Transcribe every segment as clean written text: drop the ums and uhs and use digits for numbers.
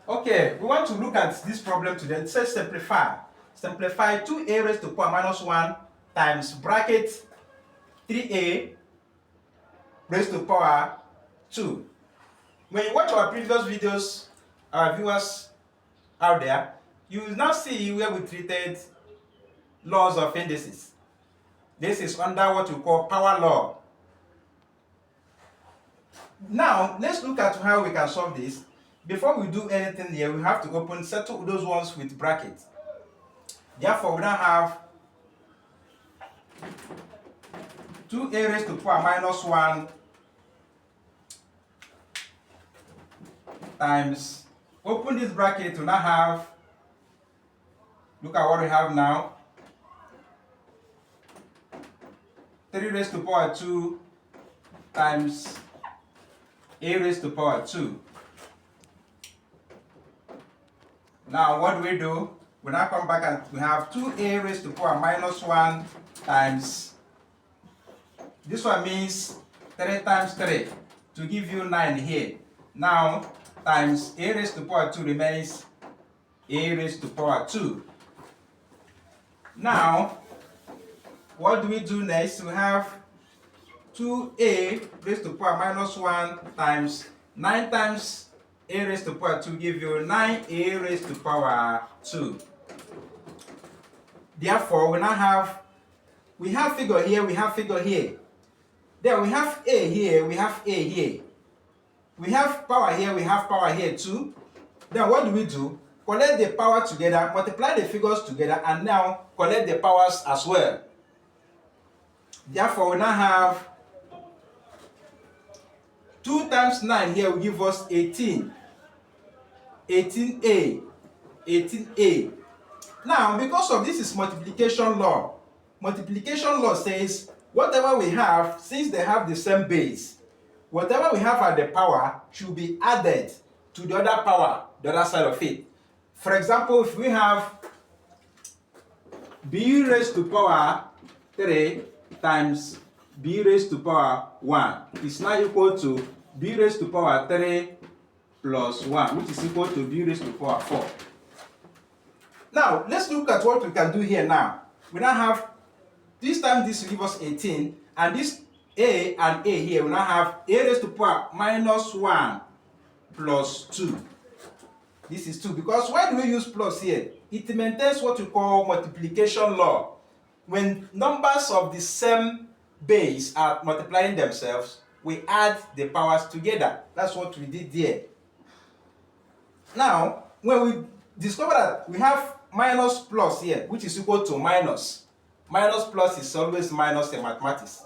Okay, we want to look at this problem today. It says simplify. Simplify 2a raised to the power minus 1 times bracket 3a raised to the power 2. When you watch our previous videos, our viewers out there, you will now see where we treated laws of indices. This is under what we call power law. Now, let's look at how we can solve this. Before we do anything here, we have to settle those ones with brackets. Therefore, we now have 2a raised to the power minus 1 times, open this bracket to now have, look at what we have now, 3 raised to the power 2 times a raised to the power 2. Now what do? We now come back and we have 2a raised to the power minus 1 times, this one means 3 times 3 to give you 9 here. Now times a raised to the power 2 remains a raised to the power 2. Now what do we do next? We have 2a raised to the power minus 1 times 9 times a raised to the power 2 give you 9a raised to the power 2. Therefore, we have figure here, we have figure here. Then we have a here, we have a here. We have power here, we have power here too. Then what do? Collect the power together, multiply the figures together, and now collect the powers as well. Therefore, we now have 2 times 9 here will give us 18. 18a. 18a. Now, because of this is multiplication law. Multiplication law says whatever we have, since they have the same base, whatever we have at the power should be added to the other power, the other side of it. For example, if we have b raised to the power 3 times b raised to the power 1 is now equal to b raised to the power 3 plus 1, which is equal to b raised to the power 4. Now, let's look at what we can do here now. We now have, this time this will give us 18, and this a and a here, we now have a raised to the power minus 1 plus 2. This is 2, because why do we use plus here? It maintains what we call multiplication law. When numbers of the same base are multiplying themselves, we add the powers together. That's what we did there. Now, when we discover that we have minus plus here, which is equal to minus. Minus plus is always minus in mathematics.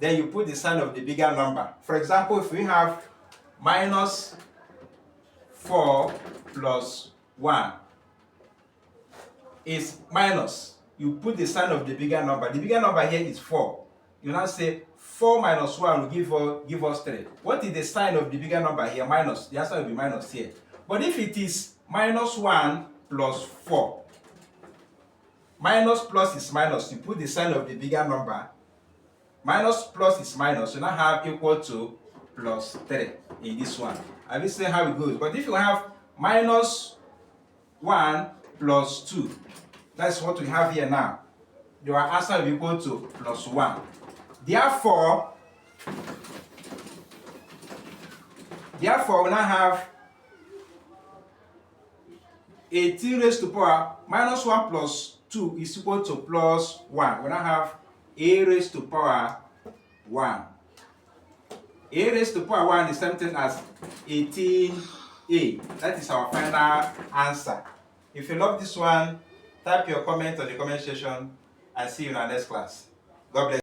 Then you put the sign of the bigger number. For example, if we have minus 4 plus 1 is minus, you put the sign of the bigger number. The bigger number here is 4. You now say 4 minus 1 will give us 3. What is the sign of the bigger number here? Minus. The answer will be minus here. But if it is minus 1 plus 4, minus plus is minus, you put the sign of the bigger number. Minus plus is minus, you now have equal to plus 3 in this one. I will say how it goes. But if you have minus 1 plus 2, that's what we have here now. Your answer will be equal to plus 1. Therefore, we now have 18 raised to the power minus 1 plus 2 is equal to plus 1. We now have a raised to the power 1. A raised to the power 1 is the same thing as 18a. That is our final answer. If you love this one, type your comment on the comment section and see you in our next class. God bless.